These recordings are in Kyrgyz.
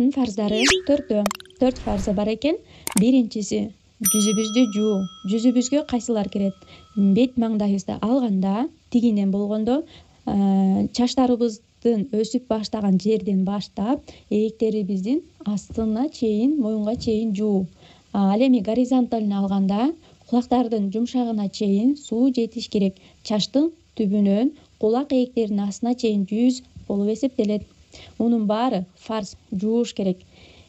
намаздын фарздары төрт фарзы бар экен. Биринчиси жүзүбүздү жуу. Жүзүбүзгө кайсылар кирет? Бет маңдайыбызды алганда, тигинен болгондо чачтарыбыздын өсүп баштаган жерден баштап эектерибиздин астына чейин, моюнга чейин жуу. Ал эми горизонталь алганда кулактардын жумшагына чейин суу жетиш керек. Чачтын түбүнөн кулак эектеринин астына чейин жүз болуп эсептелет. Мунун баары фарз, жууш керек.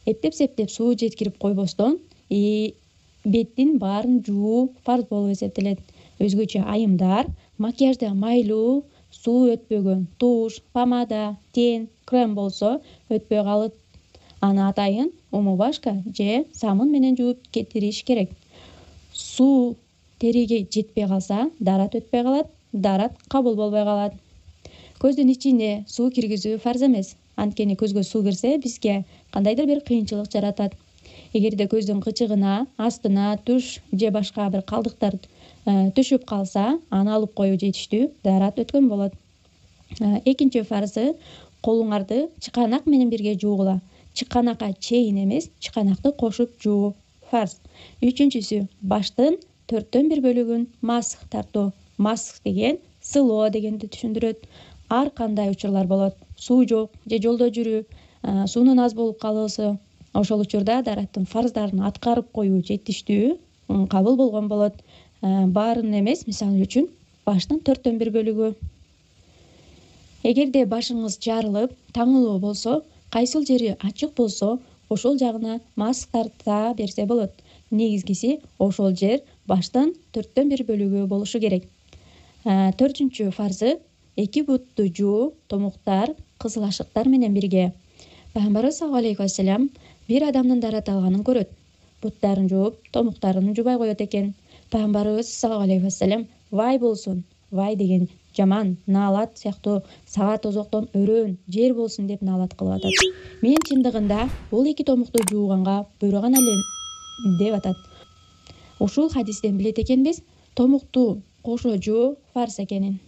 Эптеп суу жеткирип койбостон беттин баарын жуу фарз болуп эсептелет. Өзгөчө айымдар макияжда майлуу, суу өтпөгөн туш, помада, тен, крем болсо өтпөй калат. Аны атайын умывашка же самын менен жууп кетириш керек. Суу териге жетпей калса, дарат өтпөй калат, дарат кабыл болбой калат. Көздүн ичине суу киргизүү фарз эмес. Анткени көзгө суу кирсе, бизге кандайдыр бир кыйынчылык жаратат. Эгерде көздүн кычыгына, астына туш же башка бир калдыктар түшүп калса, аны алып коюу жетиштүү, дарат өткөн болот. Экинчи фарзы колуңарды чыканак менен бирге жуугула. Чыканакка чейин эмес, чыканакты кошуп жуу фарз. Үчүнчүсү баштын 1/4 бөлүгүн масх тартуу. Масх деген сылоо дегенди түшүндүрөт. Ар кандай учурлар болот. Суу жок же жолдо жүрүү, суунун аз болуп калуусу. Ошол учурда дараттын фарздарын аткарып коюу жетиштүү, кабыл болгон болот. Баарын эмес, мисалы үчүн баштын 1/4 бөлүгү. Эгерде башыңыз жарылып, таңылуу болсо, кайсыл жери ачык болсо, ошол жагына масх тарта берсе болот. Негизгиси ошол жер баштын 1/4 бөлүгү болушу керек. 4-чү фарзы эки бутту жуу, томуктар, кызыл ашыктар менен бирге. Пайгамбарыбыз саллаллаху алейхи вассалам бир адамдын дарат алганын көрөт. Буттарын жууп, томуктарын жубай коет экен. Пайгамбарыбыз саллаллаху алейхи вассалам вай болсун, вай деген жаман, наалат сыяктуу сага тозоктон өрөөн жер болсун деп наалат кылып атат. Мен чындыгында бул эки томукту жууганга буйруган элем деп атат. Ушул хадистен билет экенбиз, томукту кошо жуу фарз экенин.